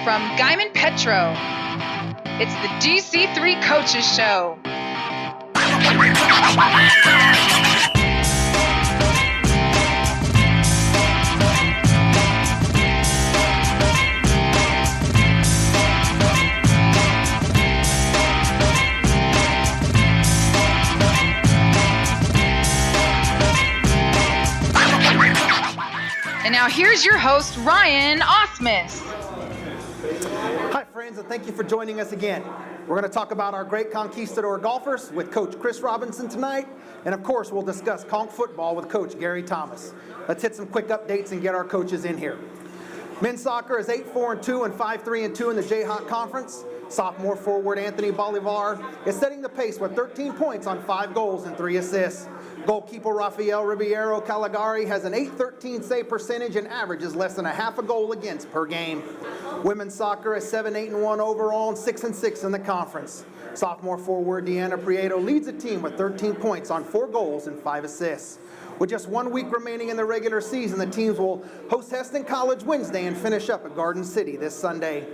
from Guymon, Petro. It's the DC3 Coaches Show. And now here's your host, Ryan Osmus. Hi, friends, and thank you for joining us again. We're going to talk about our great Conquistador golfers with Coach Chris Robinson tonight. And, of course, we'll discuss Conch football with Coach Gary Thomas. Let's hit some quick updates and get our coaches in here. Men's soccer is 8-4-2 and 5-3-2 in the Jayhawk Conference. Sophomore forward Anthony Bolivar is setting the pace with 13 points on 5 goals and 3 assists. Goalkeeper Rafael Ribeiro Caligari has an .813 save percentage and averages less than a half a goal against per game. Women's soccer is 7-8-1 overall and 6-6 in the conference. Sophomore forward Deanna Prieto leads the team with 13 points on 4 goals and 5 assists. With just 1 week remaining in the regular season, the teams will host Heston College Wednesday and finish up at Garden City this Sunday.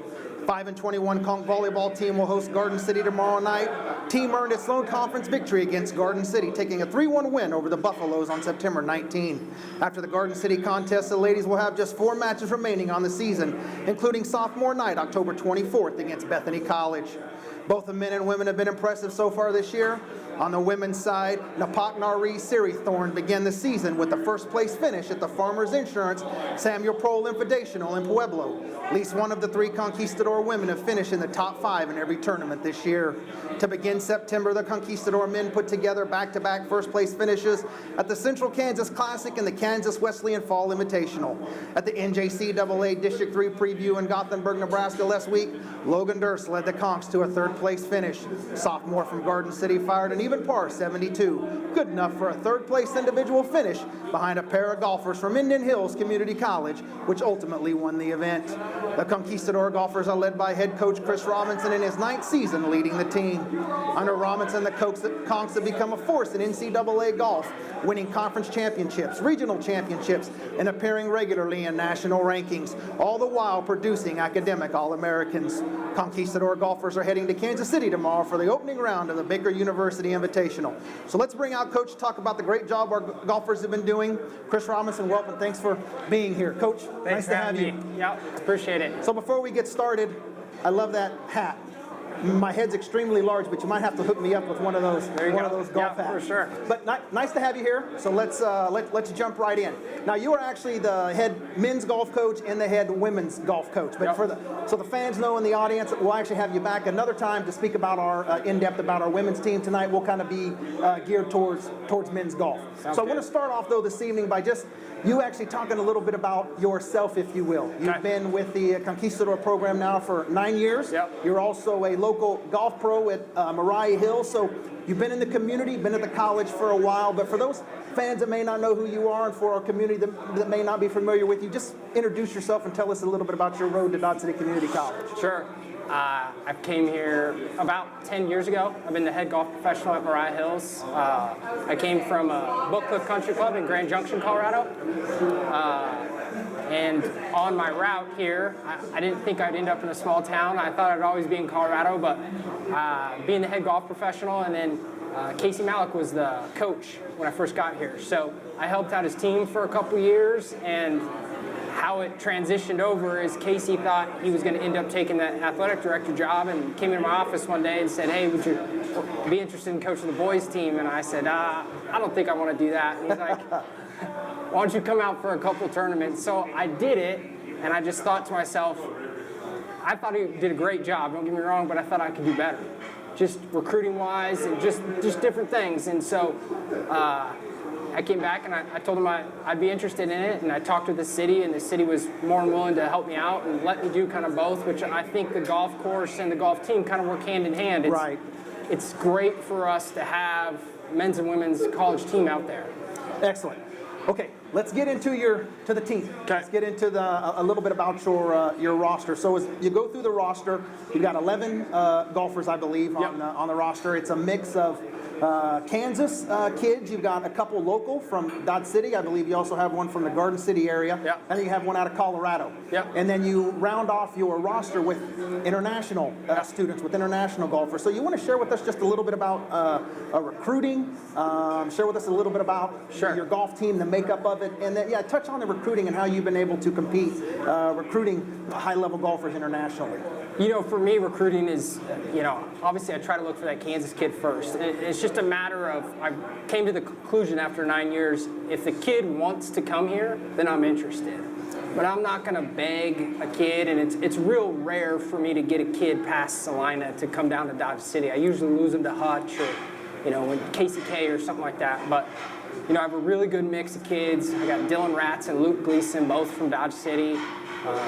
5-21 Conch volleyball team will host Garden City tomorrow night. Team earned its lone conference victory against Garden City, taking a 3-1 win over the Buffaloes on September 19. After the Garden City contest, the ladies will have just 4 matches remaining on the season, including sophomore night, October 24th, against Bethany College. Both the men and women have been impressive so far this year. On the women's side, Napak Nari Siri-Thorn began the season with the first place finish at the Farmers Insurance Samuel Prohl Invitational in Pueblo. At least one of the 3 Conquistador women have finished in the top 5 in every tournament this year. To begin September, the Conquistador men put together back-to-back first-place finishes at the Central Kansas Classic and the Kansas Wesleyan Fall Invitational. At the NJCAA District 3 preview in Gothenburg, Nebraska last week, Logan Durst led the Conqs to a 3rd-place finish. Sophomore from Garden City fired an even par 72, good enough for a 3rd-place individual finish behind a pair of golfers from Indian Hills Community College, which ultimately won the event. The Conquistador golfers are led by head coach Chris Robinson in his 9th season leading the team. Under Robinson, the Conqs have become a force in NCAA golf, winning conference championships, regional championships, and appearing regularly in national rankings, all the while producing academic All-Americans. Conquistador golfers are heading to Kansas City tomorrow for the opening round of the Baker University Invitational. So let's bring out Coach to talk about the great job our golfers have been doing. Chris Robinson, welcome. Thanks for being here. Coach, nice to have you. Yeah, appreciate it. So before we get started, I love that hat. My head's extremely large, but you might have to hook me up with one of those golf hats. For sure. But nice to have you here. So let's jump right in. Now you are actually the head men's golf coach and the head women's golf coach. But so the fans know in the audience, we'll actually have you back another time to speak about our in-depth about our women's team. Tonight we'll kind of be geared towards men's golf. Sounds so I want to start off though this evening by just you actually talking a little bit about yourself, if you will. You've been with the Conquistador program now for 9 years. Yep. You're also a local golf pro at Mariah Hill. So you've been in the community, been at the college for a while. But for those fans that may not know who you are and for our community that may not be familiar with you, just introduce yourself and tell us a little bit about your road to Dodge City Community College. Sure. I came here about 10 years ago. I've been the head golf professional at Mariah Hills. I came from Book Cliff Country Club in Grand Junction, Colorado. And on my route here, I didn't think I'd end up in a small town. I thought I'd always be in Colorado, but being the head golf professional, and then Casey Malik was the coach when I first got here. So I helped out his team for a couple years, and how it transitioned over is Casey thought he was going to end up taking that athletic director job and came into my office one day and said, "Hey, would you be interested in coaching the boys team?" And I said, I don't think I want to do that. And he's like, "Why don't you come out for a couple tournaments?" So I did it, and I just thought to myself, I thought he did a great job, don't get me wrong, but I thought I could do better. Just recruiting-wise and just different things. And so I came back and I told him I'd be interested in it, and I talked with the city, and the city was more than willing to help me out and let me do kind of both, which I think the golf course and the golf team kind of work hand in hand. It's great for us to have men's and women's college team out there. Excellent. Okay, let's get into the team. Okay. Let's get into a little bit about your roster. So as you go through the roster, you've got 11 golfers, I believe, on the roster. It's a mix of Kansas kids. You've got a couple local from Dodge City. I believe you also have one from the Garden City area. Yeah. And then you have one out of Colorado. Yeah. And then you round off your roster with international students, with international golfers. So you want to share with us just a little bit about recruiting, share with us a little bit about your golf team, the makeup of it, and then, touch on the recruiting and how you've been able to compete recruiting high-level golfers internationally. You know, for me, recruiting is, obviously I try to look for that Kansas kid first. It's just a matter of, I came to the conclusion after 9 years, if the kid wants to come here, then I'm interested. But I'm not going to beg a kid, and it's real rare for me to get a kid past Salina to come down to Dodge City. I usually lose them to Hutch or, KCK or something like that. But, I have a really good mix of kids. I got Dylan Ratz and Luke Gleason, both from Dodge City.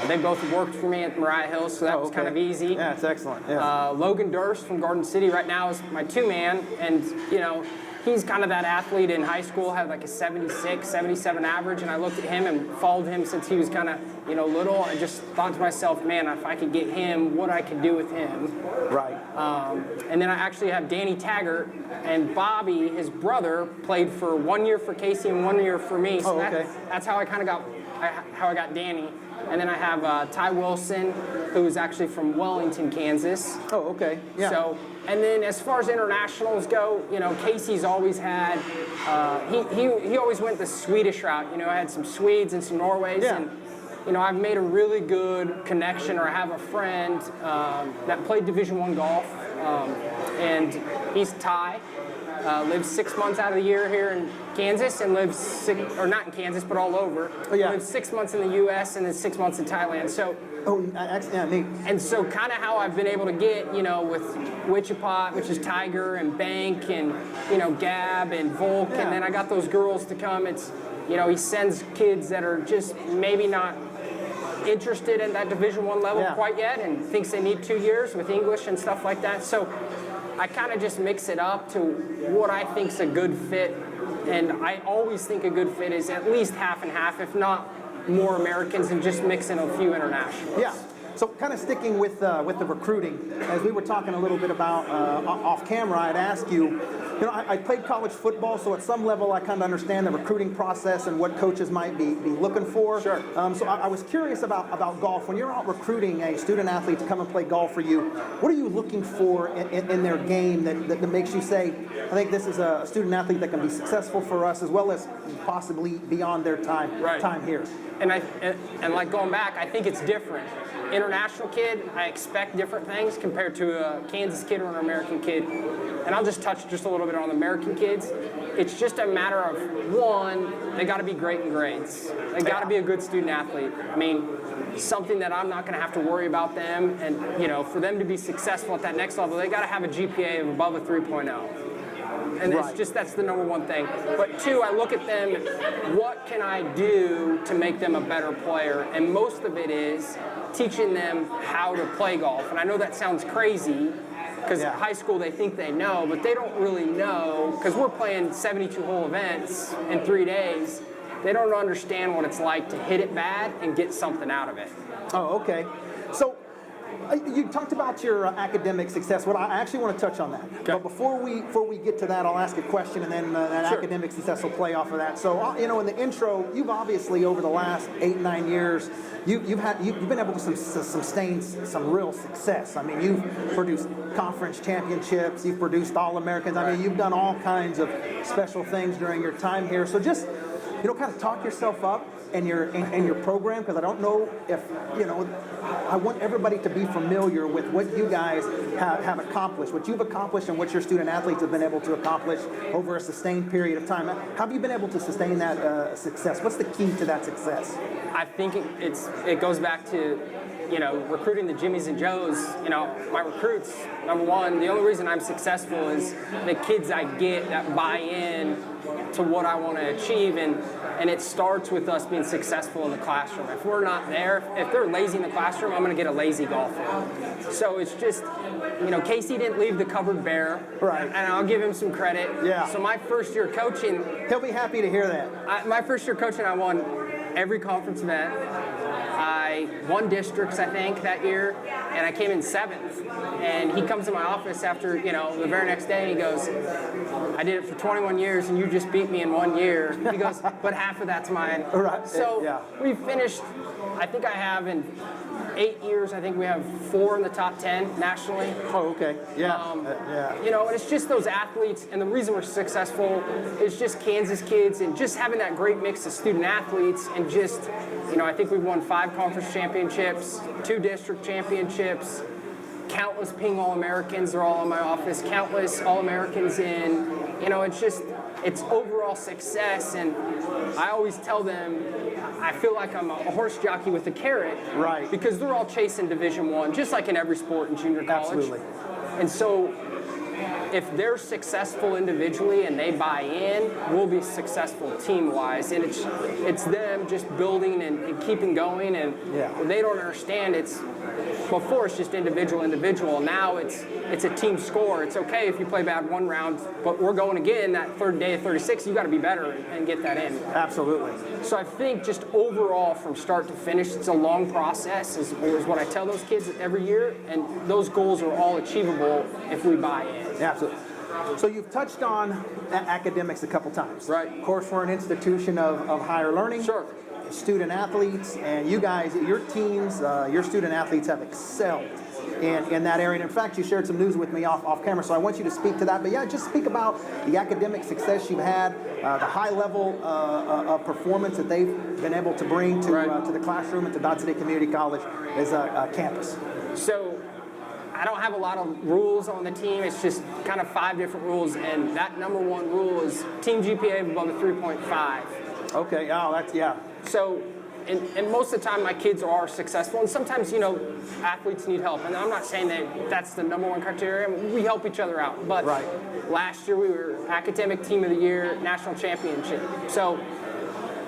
They both worked for me at Mariah Hills, so that was kind of easy. Yeah, it's excellent. Yeah. Logan Durst from Garden City right now is my two-man, and, he's kind of that athlete in high school, had like a 76, 77 average, and I looked at him and followed him since he was kind of, little. I just thought to myself, man, if I could get him, what I could do with him. Right. And then I actually have Danny Taggart, and Bobby, his brother, played for 1 year for Casey and 1 year for me. So that's how I kind of got Danny. And then I have Ty Wilson, who's actually from Wellington, Kansas. Oh, okay. Yeah. So, and then as far as internationals go, Casey's always had, he always went the Swedish route. I had some Swedes and some Norways. Yeah. And, I've made a really good connection, or I have a friend that played Division I golf, and he's Ty. Lives 6 months out of the year here in Kansas, and lives not in Kansas, but all over. Oh, yeah. Lives 6 months in the U.S. and then 6 months in Thailand. So. Neat. And so kind of how I've been able to get, with Wichipot, which is Tiger, and Bank, and, Gab, and Volk, and then I got those girls to come. It's, he sends kids that are just maybe not interested in that Division I level quite yet, and thinks they need 2 years with English and stuff like that. So I kind of just mix it up to what I think's a good fit, and I always think a good fit is at least half and half, if not more Americans, and just mixing a few internationals. Yeah. So kind of sticking with the recruiting, as we were talking a little bit about off camera, I'd ask you, I played college football, so at some level I kind of understand the recruiting process and what coaches might be looking for. Sure. So I was curious about golf. When you're out recruiting a student athlete to come and play golf for you, what are you looking for in their game that makes you say, I think this is a student athlete that can be successful for us, as well as possibly beyond their time here? And like going back, I think it's different. International kid, I expect different things compared to a Kansas kid or an American kid. And I'll just touch just a little bit on American kids. It's just a matter of, one, they got to be great in grades. They got to be a good student athlete. I mean, something that I'm not going to have to worry about them. And, for them to be successful at that next level, they got to have a GPA of above a 3.0. And it's just, that's the number one thing. But two, I look at them, what can I do to make them a better player? And most of it is teaching them how to play golf. And I know that sounds crazy, because in high school they think they know, but they don't really know, because we're playing 72-hole events in 3 days. They don't understand what it's like to hit it bad and get something out of it. Oh, okay. So you talked about your academic success. Well, I actually want to touch on that. Okay. But before we get to that, I'll ask a question, and then that academic success will play off of that. So, in the intro, you've obviously over the last 8-9 years, you've been able to sustain some real success. I mean, you've produced conference championships, you've produced All-Americans. I mean, you've done all kinds of special things during your time here. So just kind of talk yourself up and your program, because I don't know if, I want everybody to be familiar with what you guys have accomplished, what you've accomplished and what your student athletes have been able to accomplish over a sustained period of time. How have you been able to sustain that success? What's the key to that success? I think it goes back to, recruiting the Jimmies and Joes. My recruits, number one, the only reason I'm successful is the kids I get that buy in to what I want to achieve, and it starts with us being successful in the classroom. If we're not there, if they're lazy in the classroom, I'm going to get a lazy golfer. So it's just, Casey didn't leave the cupboard bare, right? And I'll give him some credit. Yeah. So my first year coaching, he'll be happy to hear that. My first year coaching, I won every conference event. I won districts, I think, that year, and I came in 7th. And he comes to my office after, the very next day, and he goes, I did it for 21 years, and you just beat me in 1 year. He goes, but half of that's mine. Right. So we finished, I think I have in 8 years, I think we have 4 in the top 10 nationally. Oh, okay. Yeah. And it's just those athletes, and the reason we're successful is just Kansas kids and just having that great mix of student athletes and just, I think we've won 5 conference championships, 2 district championships, countless ping All-Americans, they're all in my office, countless All-Americans it's overall success, and I always tell them I feel like I'm a horse jockey with a carrot, right? Because they're all chasing Division I, just like in every sport in junior college. Absolutely. And so if they're successful individually and they buy in, we'll be successful team-wise. And it's them just building and keeping going. And they don't understand before it's just individual. Now it's a team score. It's okay if you play bad one round, but we're going again that third day of 36. You got to be better and get that in. Absolutely. So I think just overall from start to finish, it's a long process is what I tell those kids every year. And those goals are all achievable if we buy in. Absolutely. So you've touched on academics a couple times. Right. Of course, we're an institution of higher learning. Sure. Student athletes, and you guys, your teams, your student athletes have excelled in that area. And in fact, you shared some news with me off camera, so I want you to speak to that. But yeah, just speak about the academic success you've had, the high level of performance that they've been able to bring to the classroom and to Dodge City Community College as a campus. So I don't have a lot of rules on the team. It's just kind of 5 different rules, and that number 1 rule is team GPA above a 3.5. Okay. Oh, that's So, and most of the time my kids are successful, and sometimes, athletes need help. And I'm not saying that that's the number 1 criteria. We help each other out. But last year we were Academic Team of the Year, National Championship. So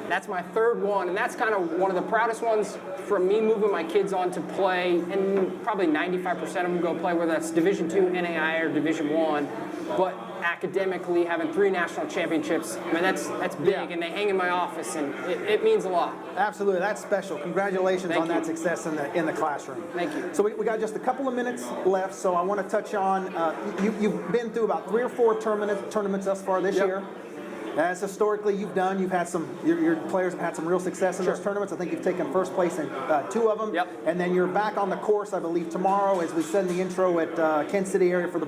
that's my 3rd one, and that's kind of one of the proudest ones from me moving my kids on to play, and probably 95% of them go play, whether that's Division II NAIA or Division I. But academically, having 3 national championships, I mean, that's big, and they hang in my office, and it means a lot. Absolutely, that's special. Congratulations on that success in the classroom. Thank you. So we got just a couple of minutes left, so I want to touch on, you've been through about 3 or 4 tournaments thus far this year. As historically you've had your players have had some real success in those tournaments. I think you've taken first place in 2 of them. And then you're back on the course, I believe, tomorrow, as we said in the intro, at Kansas City area for the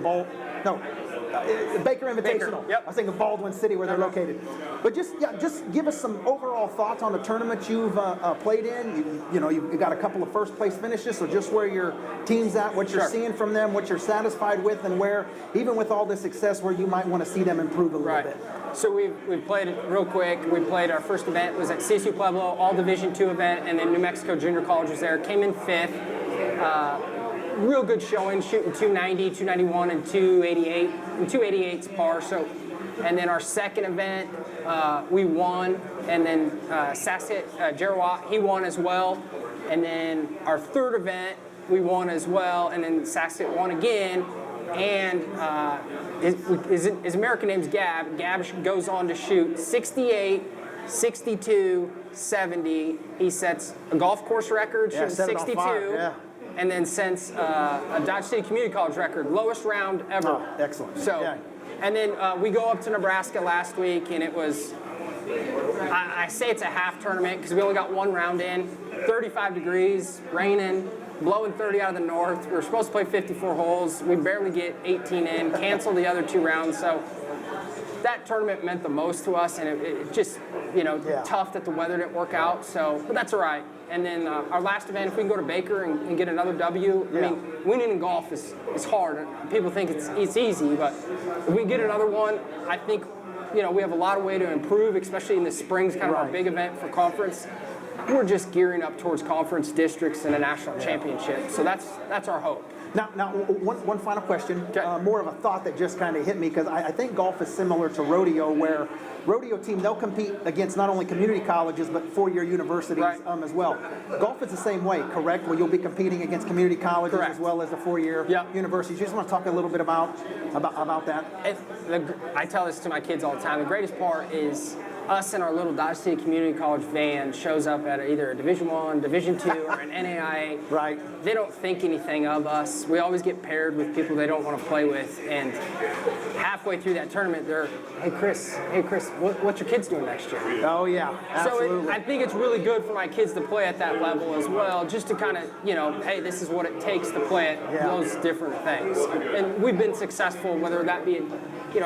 Baker Invitational. I was thinking Baldwin City where they're located. But just give us some overall thoughts on the tournament you've played in. You've got a couple of first place finishes, so just where your team's at, what you're seeing from them, what you're satisfied with, and where, even with all this success, where you might want to see them improve a little bit. So we've played it real quick. We played our first event was at CSU Pueblo, all Division II event, and then New Mexico Junior College was there. Came in 5th. Real good showing, shooting 290, 291, and 288. And 288's par. So, and then our second event, we won, and then Sasset Jerawat, he won as well. And then our third event, we won as well, and then Sasset won again. And his American name's Gab. Gab goes on to shoot 68, 62, 70. He sets a golf course record, shooting 62. And then sets a Dodge City Community College record, lowest round ever. Oh, excellent. So, and then we go up to Nebraska last week, and it was, I say it's a half tournament because we only got 1 round in, 35 degrees, raining, blowing 30 out of the north. We were supposed to play 54 holes. We barely get 18 in, canceled the other 2 rounds. So that tournament meant the most to us, and it just, tough that the weather didn't work out. So, but that's all right. And then our last event, if we can go to Baker and get another W, I mean, winning in golf is hard. People think it's easy, but if we get another one, I think, we have a lot of way to improve, especially in the spring's kind of our big event for conference. We're just gearing up towards conference districts and a national championship. So that's our hope. Now, one final question, more of a thought that just kind of hit me, because I think golf is similar to rodeo, where rodeo team, they'll compete against not only community colleges, but 4-year universities as well. Golf is the same way, correct? Where you'll be competing against community colleges as well as the 4-year universities. You just want to talk a little bit about that? I tell this to my kids all the time. The greatest part is us and our little Dodge City Community College van shows up at either a Division I, Division II, or an NAIA, Right. they don't think anything of us. We always get paired with people they don't want to play with, and halfway through that tournament, they're, hey Chris, what's your kids doing next year? Oh, yeah, absolutely. So I think it's really good for my kids to play at that level as well, just to kind of, hey, this is what it takes to play at those different things. And we've been successful, whether that be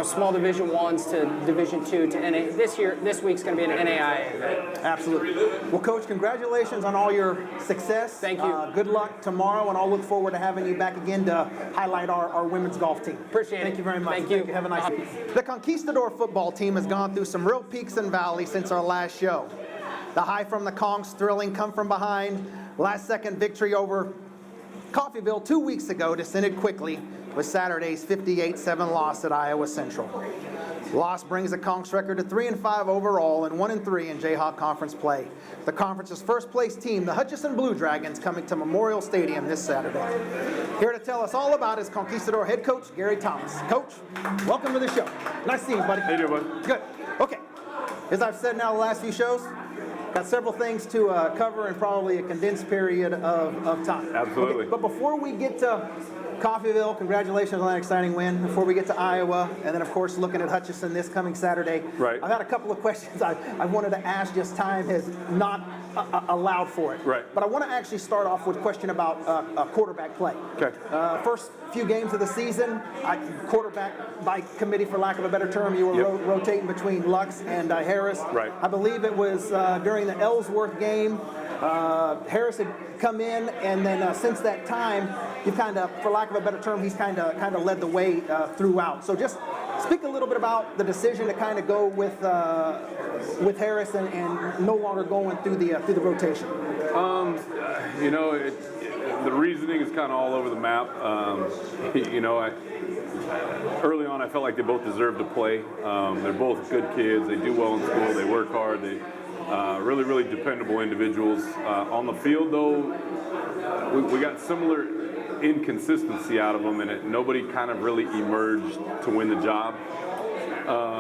small Division 1s to Division 2 to NA. This week's going to be an NAIA event. Absolutely. Well, Coach, congratulations on all your success. Thank you. Good luck tomorrow, and I'll look forward to having you back again to highlight our women's golf team. Appreciate it. Thank you very much. Thank you. Have a nice day. The Conquistador football team has gone through some real peaks and valleys since our last show. The high from the Conqs, thrilling come from behind. Last-second victory over Coffeyville 2 weeks ago descended quickly with Saturday's 58-7 loss at Iowa Central. Loss brings the Conqs record to 3-5 overall and 1-3 in Jayhawk Conference play. The conference's first-place team, the Hutchinson Blue Dragons, coming to Memorial Stadium this Saturday. Here to tell us all about is Conquistador head coach Gary Thomas. Coach, welcome to the show. Nice seeing you, buddy. How you doing, bud? Good. Okay. As I've said now the last few shows, got several things to cover in probably a condensed period of time. Absolutely. Okay, but before we get to Coffeyville, congratulations on that exciting win. Before we get to Iowa, and then of course looking at Hutchinson this coming Saturday. Right. I've had a couple of questions I wanted to ask, just time has not allowed for it. Right. But I want to actually start off with a question about quarterback play. Okay. First few games of the season, quarterback by committee, for lack of a better term, you were rotating between Lux and Harris. Right. I believe it was during the Ellsworth game. Harris had come in, and then since that time, you've kind of, for lack of a better term, he's kind of led the way throughout. So just speak a little bit about the decision to kind of go with Harris and no longer going through the rotation. The reasoning is kind of all over the map. Early on, I felt like they both deserved to play. They're both good kids. They do well in school. They work hard. They really, really dependable individuals. On the field, though, we got similar inconsistency out of them, and nobody kind of really emerged to win the job.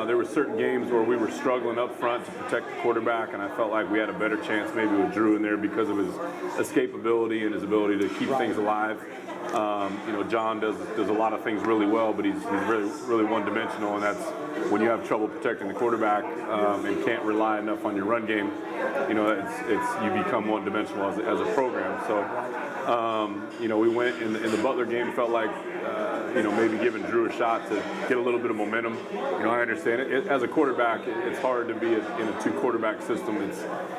There were certain games where we were struggling up front to protect the quarterback, and I felt like we had a better chance maybe with Drew in there because of his escapability and his ability to keep things alive. John does a lot of things really well, but he's really one-dimensional, and that's when you have trouble protecting the quarterback and can't rely enough on your run game. You become one-dimensional as a program. So, we went in the Butler game, felt like maybe giving Drew a shot to get a little bit of momentum. I understand it. As a quarterback, it's hard to be in a two-quarterback system.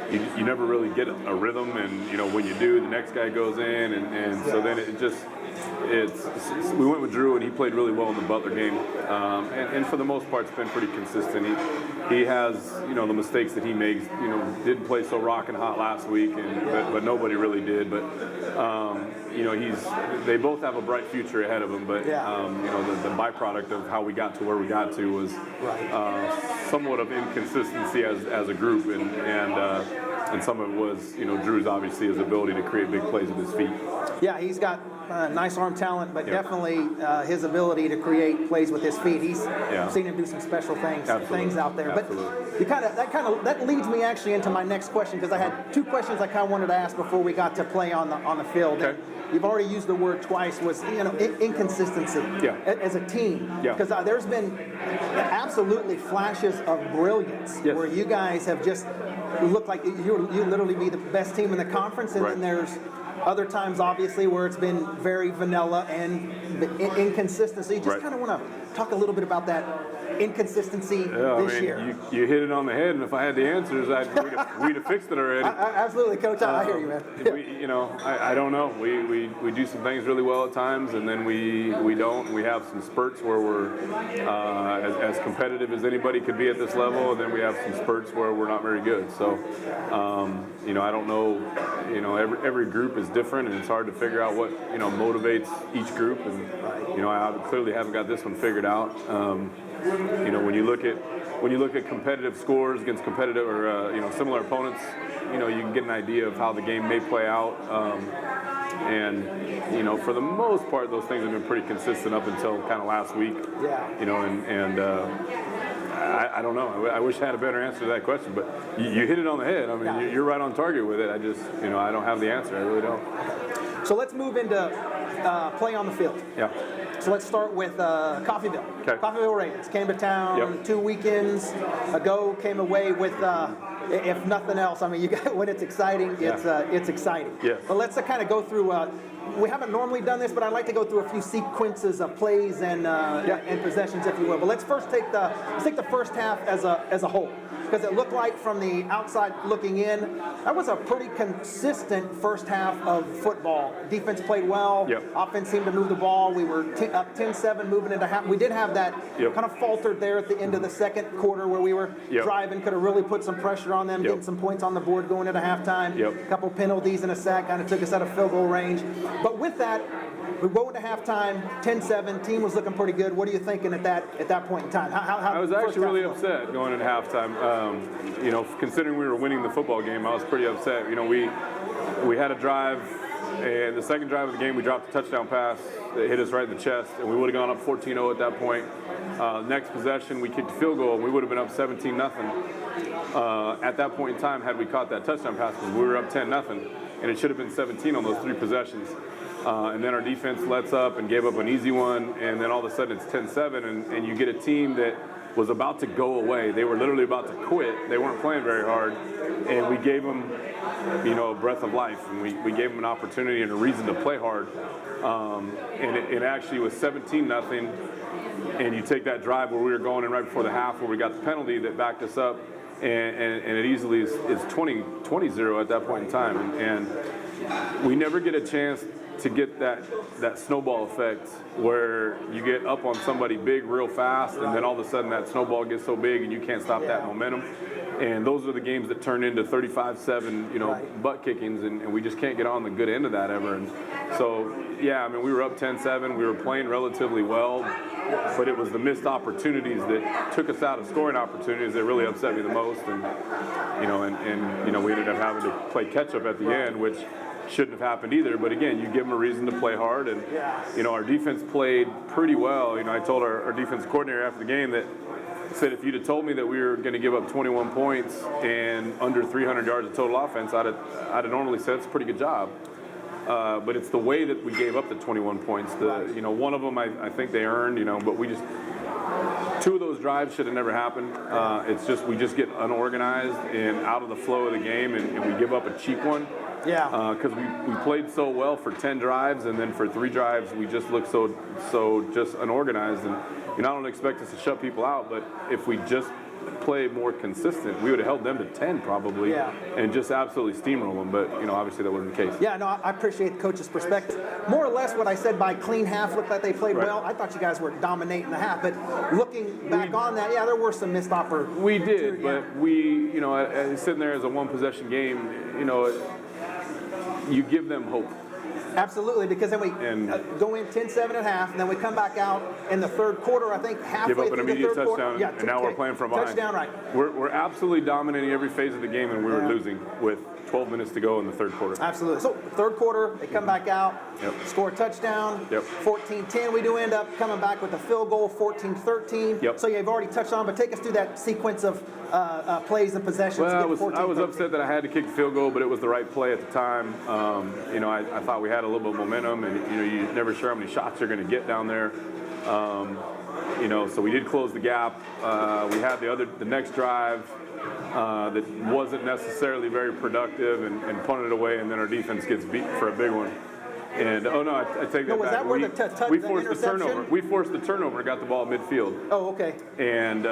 You never really get a rhythm, and when you do, the next guy goes in, and so then we went with Drew, and he played really well in the Butler game, and for the most part, it's been pretty consistent. He has the mistakes that he makes. Didn't play so rocking hot last week, but nobody really did. But they both have a bright future ahead of them. But the byproduct of how we got to where we got to was somewhat of inconsistency as a group, and some of it was Drew's obviously his ability to create big plays with his feet. Yeah, he's got nice arm talent, but definitely his ability to create plays with his feet. He's seen him do some special things out there. Absolutely. But that leads me actually into my next question, because I had two questions I kind of wanted to ask before we got to play on the field. Okay. You've already used the word twice, was inconsistency as a team. Because there's been absolutely flashes of brilliance where you guys have just looked like you literally be the best team in the conference, and then there's other times, obviously, where it's been very vanilla and inconsistency. Just kind of want to talk a little bit about that inconsistency this year. You hit it on the head, and if I had the answers, we'd have fixed it already. Absolutely, Coach. I hear you, man. I don't know. We do some things really well at times, and then we don't. We have some spurts where we're as competitive as anybody could be at this level, and then we have some spurts where we're not very good. So, I don't know. Every group is different, and it's hard to figure out what motivates each group. And I clearly haven't got this one figured out. When you look at competitive scores against competitive or similar opponents, you can get an idea of how the game may play out. And for the most part, those things have been pretty consistent up until kind of last week. I don't know. I wish I had a better answer to that question, but you hit it on the head. I mean, you're right on target with it. I just, I don't have the answer. I really don't. So let's move into play on the field. Yeah. So let's start with Coffeyville. Okay. Coffeyville Ravens came to town 2 weekends ago, came away with, if nothing else, I mean, when it's exciting, it's exciting. Yeah. But let's kind of go through, we haven't normally done this, but I'd like to go through a few sequences of plays and possessions, if you will. But let's take the first half as a whole. Because it looked like from the outside looking in, that was a pretty consistent first half of football. Defense played well. Yep. Offense seemed to move the ball. We were up 10-7 moving into half. We did have that kind of faltered there at the end of the second quarter where we were driving, could have really put some pressure on them, getting some points on the board going into halftime. A couple penalties and a sack kind of took us out of field goal range. But with that, we go into halftime, 10-7. Team was looking pretty good. What are you thinking at that point in time? How I was actually really upset going into halftime. Considering we were winning the football game, I was pretty upset. We had a drive, and the second drive of the game, we dropped a touchdown pass that hit us right in the chest, and we would have gone up 14-0 at that point. Next possession, we kicked a field goal, and we would have been up 17-0. At that point in time, had we caught that touchdown pass, because we were up 10-0, and it should have been 17 on those 3 possessions. And then our defense lets up and gave up an easy one, and then all of a sudden it's 10-7, and you get a team that was about to go away. They were literally about to quit. They weren't playing very hard, and we gave them, a breath of life, and we gave them an opportunity and a reason to play hard. And it actually was 17-0, and you take that drive where we were going in right before the half where we got the penalty that backed us up, and it easily is 20-0 at that point in time. And we never get a chance to get that snowball effect where you get up on somebody big real fast, and then all of a sudden that snowball gets so big and you can't stop that momentum. And those are the games that turn into 35-7, butt kickings, and we just can't get on the good end of that ever. And so, we were up 10-7. We were playing relatively well, but it was the missed opportunities that took us out of scoring opportunities that really upset me the most. And we ended up having to play catch up at the end, which shouldn't have happened either. But again, you give them a reason to play hard, and our defense played pretty well. I told our defense coordinator after the game that said if you'd have told me that we were going to give up 21 points and under 300 yards of total offense, I'd have normally said it's a pretty good job. But it's the way that we gave up the 21 points. One of them I think they earned, but we just 2 of those drives should have never happened. It's just we just get unorganized and out of the flow of the game, and we give up a cheap one. Because we played so well for 10 drives, and then for 3 drives we just looked so just unorganized. And I don't expect us to shut people out, but if we just play more consistent, we would have held them to 10 probably, and just absolutely steamroll them. But obviously that wasn't the case. I appreciate the coach's perspective. More or less what I said by clean half looked like they played well. I thought you guys were dominating the half, but looking back on that, there were some missed opportunities. We did, but we, sitting there as a 1-possession game, you give them hope. Absolutely, because then we go in 10-7 at half, and then we come back out in the third quarter, I think halfway through the third quarter. Give up an immediate touchdown, and now we're playing from behind. Touchdown, right. We're absolutely dominating every phase of the game, and we were losing with 12 minutes to go in the third quarter. Absolutely. So third quarter, they come back out, score a touchdown, 14-10. We do end up coming back with a field goal, 14-13. So you've already touched on, but take us through that sequence of plays and possessions. Well, I was upset that I had to kick the field goal, but it was the right play at the time. I thought we had a little bit of momentum, and you're never sure how many shots you're going to get down there. So we did close the gap. We had the next drive that wasn't necessarily very productive and punted away, and then our defense gets beat for a big one. And I take that back. That where we forced the turnover. We forced the turnover and got the ball at midfield. Oh, okay. And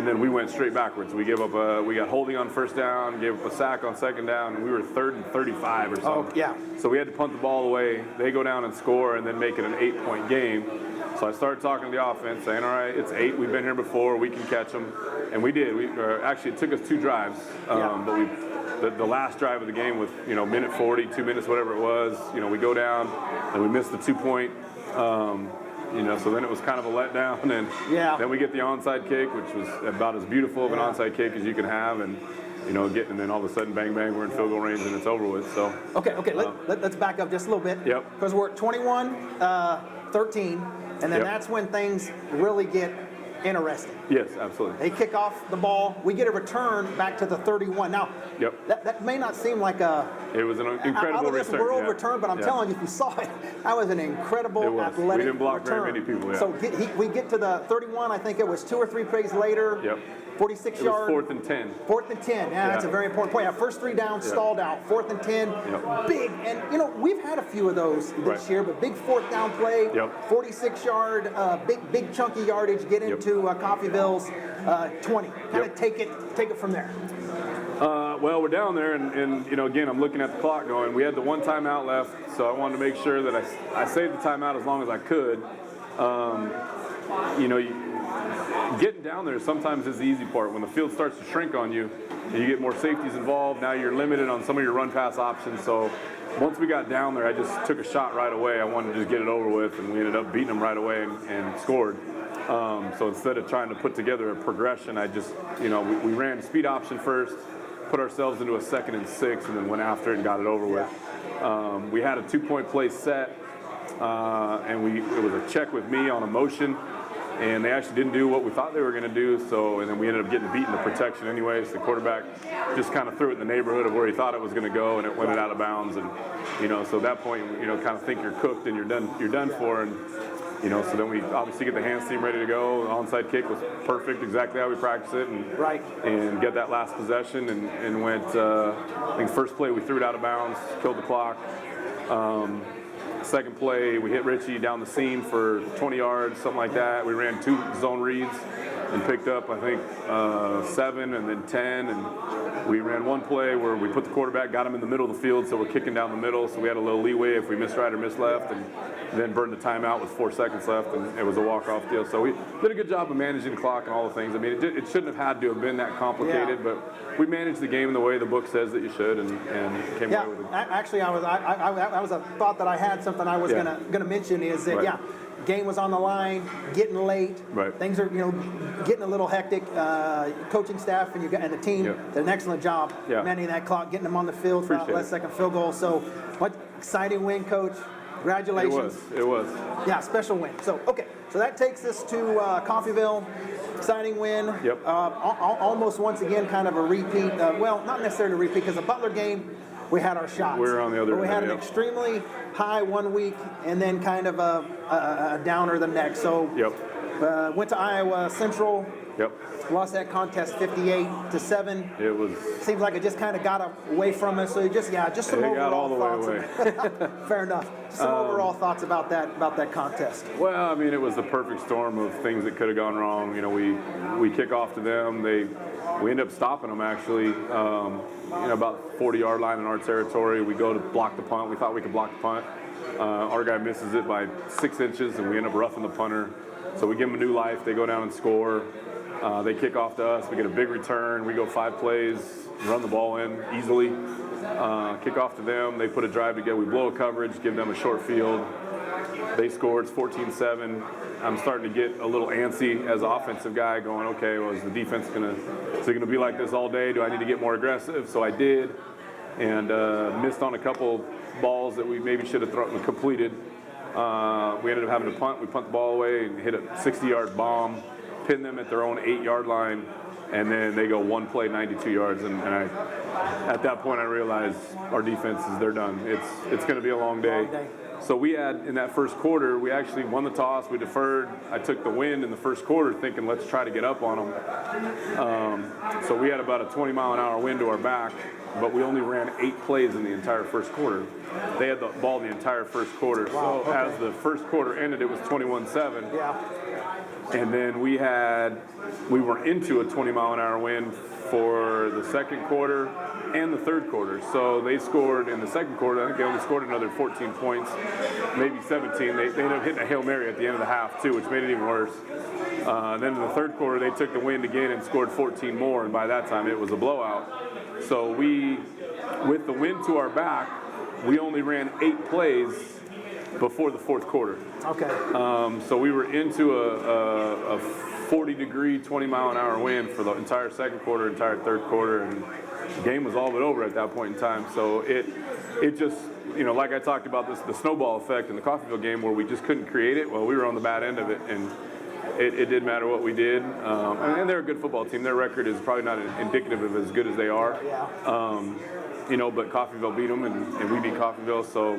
then we went straight backwards. We got holding on first down, gave up a sack on second down, and we were 3rd and 35 or something. Oh, yeah. So we had to punt the ball away. They go down and score, and then make it an 8-point game. So I started talking to the offense, saying, all right, it's 8. We've been here before. We can catch them. And we did. Actually, it took us 2 drives. But the last drive of the game with, minute 40, 2 minutes, whatever it was, we go down, and we missed the 2-point. So then it was kind of a letdown. And then we get the onside kick, which was about as beautiful of an onside kick as you can have. And and then all of a sudden, bang, bang, we're in field goal range, and it's over with. So okay. Let's back up just a little bit. Because we're at 21-13, and then that's when things really get interesting. Yes, absolutely. They kick off the ball. We get a return back to the 31. Now, that may not seem like it was an incredible out of this world return, but I'm telling you, if you saw it, that was an incredible athletic We didn't block return. very many people. Yeah. So we get to the 31. I think it was 2 or 3 plays later. 46 yard. 4th and 10. 4th and 10. Yeah, that's a very important point. First 3 down, stalled out. 4th and 10. Big. And, we've had a few of those this year, but big 4th down play. 46 yard, big chunky yardage, get into Coffeyville's 20. Kind of take it from there. Well, we're down there, and again, I'm looking at the clock going, we had the 1 timeout left, so I wanted to make sure that I saved the timeout as long as I could. Getting down there sometimes is the easy part. When the field starts to shrink on you and you get more safeties involved, now you're limited on some of your run-pass options. So once we got down there, I just took a shot right away. I wanted to just get it over with, and we ended up beating them right away and scored. So instead of trying to put together a progression, I just, we ran speed option first, put ourselves into a 2nd and 6, and then went after it and got it over with. We had a 2-point play set, and it was a check with me on a motion, and they actually didn't do what we thought they were going to do. And then we ended up getting beaten to protection anyways. The quarterback just kind of threw it in the neighborhood of where he thought it was going to go, and it went out of bounds. And so at that point, kind of think you're cooked and you're done for. And so then we obviously get the hands team ready to go. The onside kick was perfect, exactly how we practiced it, and get that last possession and went. I think first play we threw it out of bounds, killed the clock. Second play, we hit Richie down the seam for 20 yards, something like that. We ran 2 zone reads and picked up, I think, 7 and then 10. And we ran 1 play where we put the quarterback, got him in the middle of the field, so we're kicking down the middle. So we had a little leeway if we missed right or missed left, and then burned the timeout with 4 seconds left, and it was a walk-off deal. So we did a good job of managing the clock and all the things. I mean, it shouldn't have had to have been that complicated, but we managed the game the way the book says that you should, and came away with it. Actually, that was a thought that I had. Something I was gonna mention is that game was on the line, getting late. Things are getting a little hectic. Coaching staff and the team did an excellent job managing that clock, getting them on the field for that last second field goal. So, what exciting win, Coach! Congratulations. It was. Yeah, special win. So so that takes us to Coffeyville. Exciting win. Almost once again, kind of a repeat. Well, not necessarily a repeat, because the Butler game, we had our shots. We were on the other end. We had an extremely high 1 week and then kind of a downer the next. So went to Iowa Central. Lost that contest 58-7. It was. Seems like it just kind of got away from us. So just some overall thoughts. Fair enough. Some overall thoughts about that contest. Well, I mean, it was the perfect storm of things that could have gone wrong. We kick off to them. We end up stopping them actually. About 40-yard line in our territory. We go to block the punt. We thought we could block the punt. Our guy misses it by 6 inches, and we end up roughing the punter. So we give them a new life. They go down and score. They kick off to us. We get a big return. We go 5 plays, run the ball in easily. Kick off to them. They put a drive together. We blow a coverage, give them a short field. They score. It's 14-7. I'm starting to get a little antsy as an offensive guy, going, okay, well, is the defense going to be like this all day? Do I need to get more aggressive? So I did, and missed on a couple balls that we maybe should have completed. We ended up having to punt. We punt the ball away and hit a 60-yard bomb, pin them at their own 8-yard line, and then they go 1 play, 92 yards. And at that point, I realized our defense they're done. It's going to be a long day. So we had, in that first quarter, we actually won the toss. We deferred. I took the win in the first quarter thinking, let's try to get up on them. So we had about a 20-mile-an-hour wind to our back, but we only ran 8 plays in the entire first quarter. They had the ball the entire first quarter. Wow, so as the first quarter ended, it was 21-7. And then we were into a 20-mile-an-hour wind for the second quarter and the third quarter. So they scored in the second quarter. I think they only scored another 14 points, maybe 17. They ended up hitting a Hail Mary at the end of the half, too, which made it even worse. Then in the third quarter, they took the wind again and scored 14 more, and by that time, it was a blowout. So with the wind to our back, we only ran 8 plays before the fourth quarter. So we were into a 40-degree, 20-mile-an-hour wind for the entire second quarter, entire third quarter, and the game was all but over at that point in time. So it just, like I talked about the snowball effect in the Coffeyville game where we just couldn't create it. Well, we were on the bad end of it, and it didn't matter what we did. And they're a good football team. Their record is probably not indicative of as good as they are. But Coffeyville beat them, and we beat Coffeyville. So,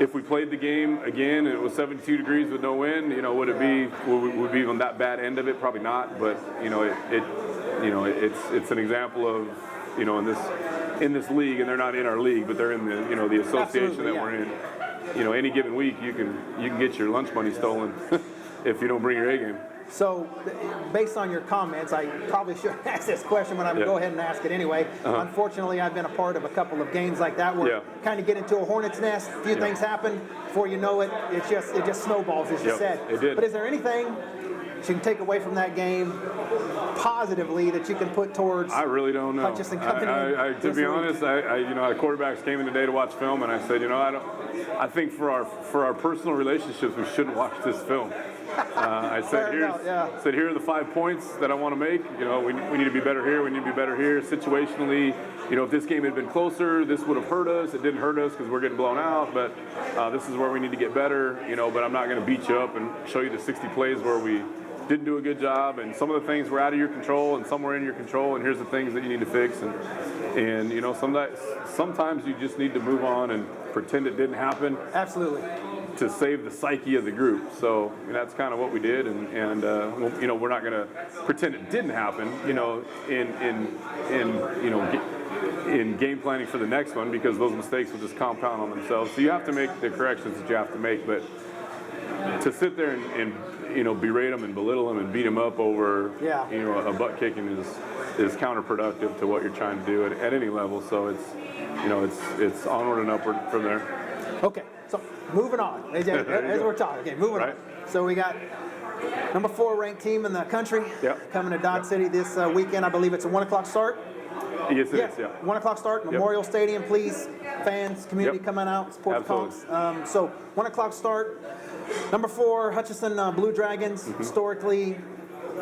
if we played the game again and it was 72 degrees with no wind, would it be on that bad end of it? Probably not. But it's an example of in this league, and they're not in our league, but they're in the association that we're in. Any given week you can get your lunch money stolen if you don't bring your A game. So, based on your comments, I probably should ask this question, but I'm going to go ahead and ask it anyway. Unfortunately, I've been a part of a couple of games like that where you kind of get into a hornet's nest, a few things happen, before you know it, it just snowballs, as you said. It did. But is there anything you can take away from that game positively that you can put towards? I really don't know. Hutchinson coming in to be honest, our quarterbacks came in today to watch film, and I said, I think for our personal relationships, we shouldn't watch this film. I said, here are the 5 points that I want to make. We need to be better here. We need to be better here. Situationally, if this game had been closer, this would have hurt us. It didn't hurt us because we're getting blown out. But this is where we need to get better. But I'm not going to beat you up and show you the 60 plays where we didn't do a good job. And some of the things were out of your control, and some were in your control. And here's the things that you need to fix. And sometimes you just need to move on and pretend it didn't happen. Absolutely. To save the psyche of the group. So that's kind of what we did, and we're not going to pretend it didn't happen, in game planning for the next one, because those mistakes will just compound on themselves. So you have to make the corrections that you have to make, but to sit there and berate them and belittle them and beat them up over a butt kicking is counterproductive to what you're trying to do at any level. So it's onward and upward from there. Okay. So moving on, as we're talking. Okay, moving on. So we got number 4 ranked team in the country coming to Dodge City this weekend. I believe it's a 1 o'clock start. Yes, it is. 1 o'clock start, Memorial Stadium. Please, fans, community coming out, support the Conqs. So 1 o'clock start. Number 4, Hutchinson Blue Dragons. Historically,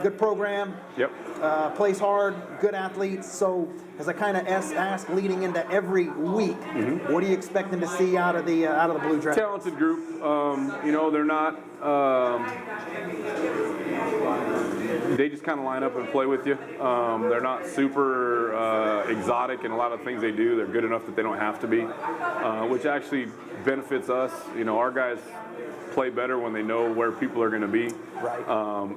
good program. Plays hard, good athletes. So as I kind of ask leading into every week, what are you expecting to see out of the Blue Dragons? Talented group. They're not. They just kind of line up and play with you. They're not super exotic in a lot of things they do. They're good enough that they don't have to be, which actually benefits us. Our guys play better when they know where people are going to be.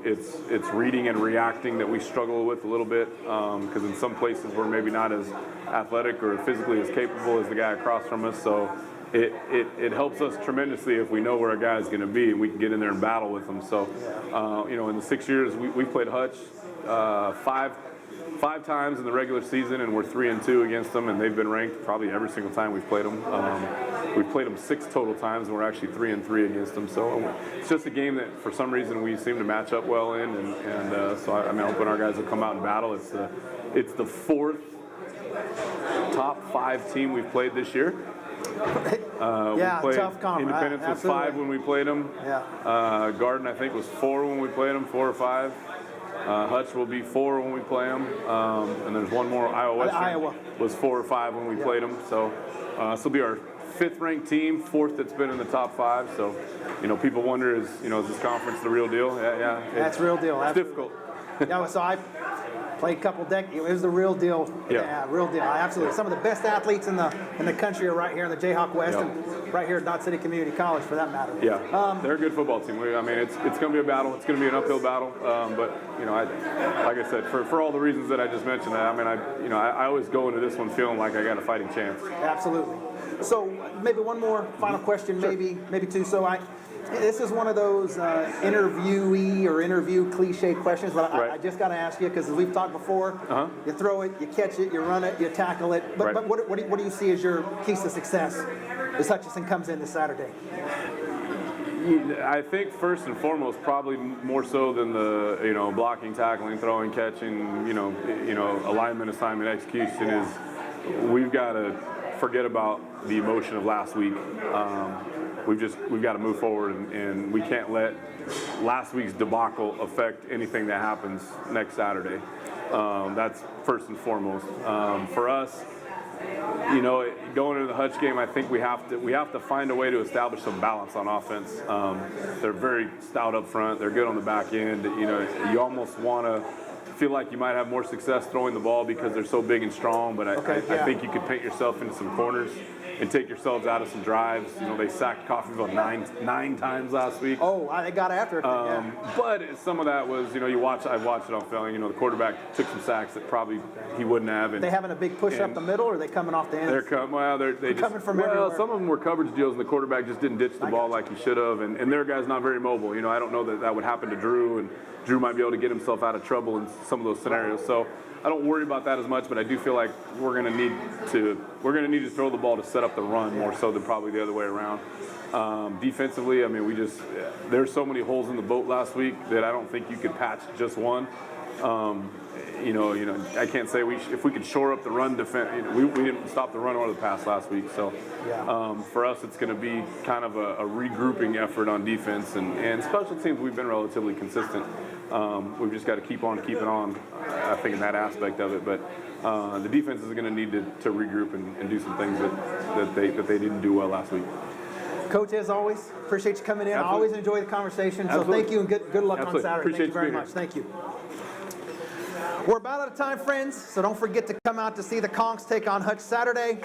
It's reading and reacting that we struggle with a little bit, because in some places we're maybe not as athletic or physically as capable as the guy across from us. So it helps us tremendously if we know where a guy's going to be and we can get in there and battle with them. So in the 6 years we've played Hutch five times in the regular season, and we're 3-2 against them, and they've been ranked probably every single time we've played them. We've played them 6 total times, and we're actually 3-3 against them. So it's just a game that for some reason we seem to match up well in, and so I'm hoping our guys will come out and battle. It's the 4th top 5 team we've played this year. We played tough conference. Independence was 5 when we played them. Garden, I think, was 4 when we played them, 4 or 5. Hutch will be 4 when we play them, and there's one more. Iowa was 4 or 5 when we played them. So this will be our 5th ranked team, 4th that's been in the top 5. So people wonder, is this conference the real deal? That's real deal. It's difficult. So I played a couple decades. It was the real deal. Real deal. Absolutely. Some of the best athletes in the country are right here in the Jayhawk West, and right here at Dodge City Community College, for that matter. They're a good football team. It's going to be a battle. It's going to be an uphill battle. But like I said, for all the reasons that I just mentioned, I always go into this one feeling like I got a fighting chance. Absolutely. So maybe one more final question, maybe two. So this is one of those interviewee or interview cliche questions, but I just got to ask you, because as we've talked before, you throw it, you catch it, you run it, you tackle it. But what do you see as your keys to success as Hutchinson comes in this Saturday? I think first and foremost, probably more so than the blocking, tackling, throwing, catching, alignment, assignment, execution, is we've got to forget about the emotion of last week. We've got to move forward, and we can't let last week's debacle affect anything that happens next Saturday. That's first and foremost. For us, you know, going into the Hutch game, I think we have to find a way to establish some balance on offense. They're very stout up front. They're good on the back end. You know, you almost want to feel like you might have more success throwing the ball because they're so big and strong. But I think you could paint yourself into some corners and take yourselves out of some drives. You know, they sacked Coffeyville nine times last week. Oh, they got after it. But some of that was, you know, I watched it on film. You know, the quarterback took some sacks that probably he wouldn't have. And they having a big push up the middle, or are they coming off the ends? They're coming from everywhere. Some of them were coverage deals, and the quarterback just didn't ditch the ball like he should have. And their guy's not very mobile. You know, I don't know that would happen to Drew, and Drew might be able to get himself out of trouble in some of those scenarios. So I don't worry about that as much, but I do feel like we're going to need to throw the ball to set up the run more so than probably the other way around. Defensively, I mean, there's so many holes in the boat last week that I don't think you could patch just one. You know, I can't say if we could shore up the run defense. You know, we didn't stop the run or the pass last week, so for us it's going to be kind of a regrouping effort on defense and special teams. We've been relatively consistent. We've just got to keep on keeping on, I think, in that aspect of it. But the defense is going to need to regroup and do some things that they didn't do well last week. Coach, as always, appreciate you coming in. Absolutely. I always enjoy the conversation. So Absolutely. thank you and good luck Absolutely. on Saturday. Appreciate Thank you very you being much. Thank you. We're about out of time, friends, so don't forget to come out to see the Conqs take on Hutch Saturday,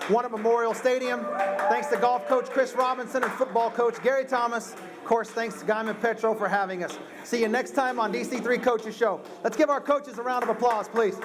one at Memorial Stadium. Thanks to golf coach Chris Robinson and football coach Gary Thomas. Of course, thanks to Guymon Petro for having us. See you next time on DC3 Coaches Show. Let's give our coaches a round of applause, please.